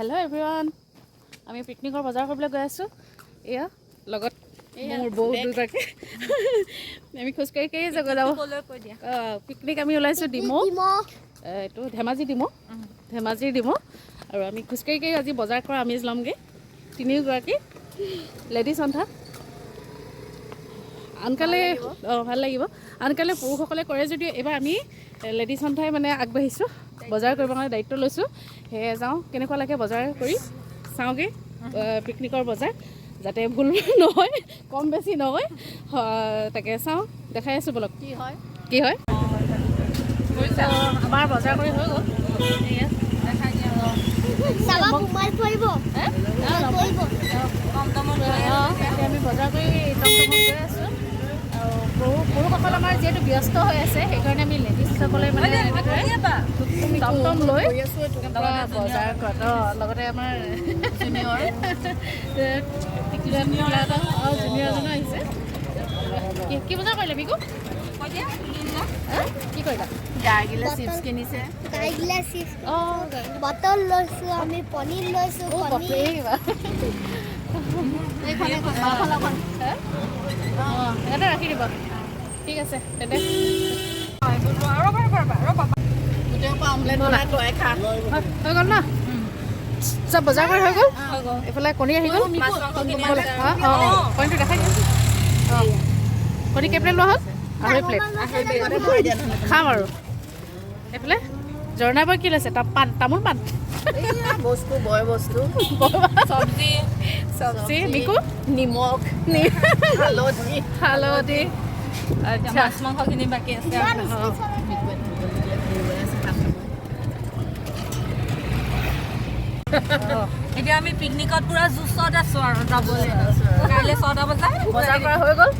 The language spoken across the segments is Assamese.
হেল্ল' এভৰিৱান আমি পিকনিকৰ বজাৰ কৰিবলৈ গৈ আছোঁ এয়া লগত মোৰ বৌ দুগৰাকী আমি খোজকাঢ়ি যাব পিকনিক আমি ওলাইছোঁ ডিমৌ এইটো ধেমাজিৰ ডিমৌ আৰু আমি খোজকাঢ়ি আজি বজাৰ কৰা আমেজ ল'মগৈ তিনিওগৰাকী লেডিজ সন্থা আনকালে ভাল লাগিব আনকালে পুৰুষসকলে কৰে যদিও এইবাৰ আমি লেডিজ সন্থাই মানে আগবাঢ়িছোঁ বজাৰ কৰিব কাৰণে দায়িত্ব লৈছোঁ সেয়ে যাওঁ কেনেকুৱা লাগে বজাৰ কৰি চাওঁগৈ পিকনিকৰ বজাৰ যাতে ভুল নহয় কম বেছি নহয় তাকে চাওঁ দেখাই আছোঁ বলক কি হয় আমাৰ বজাৰ কৰি হৈ গ'ল আমি বজাৰ কৰি গৈ আছোঁ আৰু পুৰুষসকল আমাৰ যিহেতু ব্যস্ত হৈ আছে সেইকাৰণে আমি লেডিজসকলে মানে টমটম লৈ বজাৰ কৰাত লগতে আমাৰ জুনিয়ৰ জুনিয়ৰজনো আহিছে কি বজাৰ কৰিলে বিকু কি কৰিলা গাইগিলা চিপছ কিনিছে বটল লৈছোঁ আমি পনীৰ লৈছোঁ ইয়াতে ৰাখি দিব ঠিক আছে তেন্তে হৈ গ'ল ন চব বজাৰ কৰি হৈ গ'ল এইফালে কণী আহি গ'ল কণীটো দেখাই দিয়া কণী কেই প্লেট লোৱা হ'ল আঢ়ৈ প্লেট খাম আৰু এইফালে জৰ্ণাই বৈ কি লৈছে তামোল পাণ বস্তু বয় বস্তু চব্জি মিকু নিমখ হালধি আচ্ছা মাছ মাংসখিনি বাকী আছে এতিয়া আমি পিকনিকত পুৰা জুচত আছোঁ আৰু যাবলৈ কাইলৈ 6টা বজাত বজাৰ কৰা হৈ গ'ল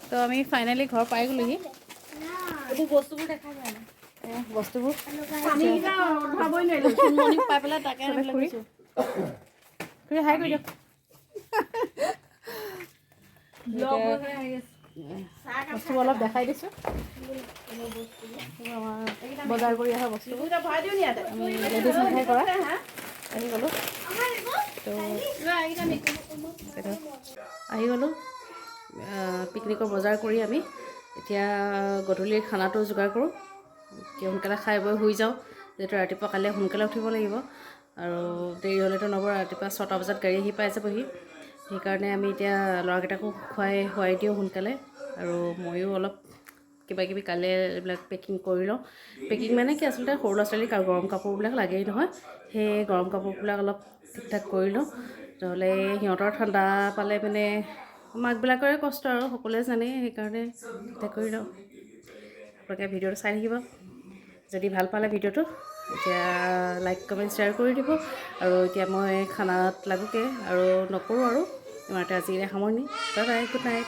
তো আমি ফাইনেলি ঘৰ পাই গ'লোহি বস্তুবোৰ দেখা যায় বস্তুবোৰ পাই পেলাই তাকে হাই কৰি দিয়ক বস্তুবোৰ অলপ দেখাই দিছোঁ বজাৰ কৰি অহা বস্তুবোৰ আমি লেডিজ সন্থাই কৰা আহি গ'লোঁ পিকনিকৰ বজাৰ কৰি আমি এতিয়া গধূলিৰ খানাটো যোগাৰ কৰোঁ সোনকালে খাই বৈ শুই যাওঁ যিহেতু ৰাতিপুৱা কাইলৈ সোনকালে উঠিব লাগিব আৰু দেৰি হ'লেতো নহ'ব ৰাতিপুৱা 6টা বজাত গাড়ী আহি পাই যাবহি সেইকাৰণে আমি এতিয়া ল'ৰাকেইটাকো শুৱাই দিওঁ সোনকালে আৰু ময়ো অলপ কিবাকিবি কাইলৈ এইবিলাক পেকিং কৰি লওঁ পেকিং মানে কি আচলতে সৰু ল'ৰা ছোৱালীক আৰু গৰম কাপোৰবিলাক লাগেই নহয় সেই গৰম কাপোৰবিলাক অলপ ঠিক ঠাক কৰি লওঁ নহ'লে সিহঁতৰ ঠাণ্ডা পালে মানে মাকবিলাকৰে কষ্ট আৰু সকলোৱে জানেই সেইকাৰণে ঠিক ঠাক কৰি লওঁ আপোনালোকে ভিডিঅ'টো চাই থাকিব যদি ভাল পালে ভিডিঅ'টো এতিয়া লাইক কমেণ্ট শ্বেয়াৰ কৰি দিব আৰু এতিয়া মই খানাত লাগোগৈ আৰু নকৰোঁ আৰু ইমানতে আজিলৈ সামৰণি বাই বাই গুড নাইট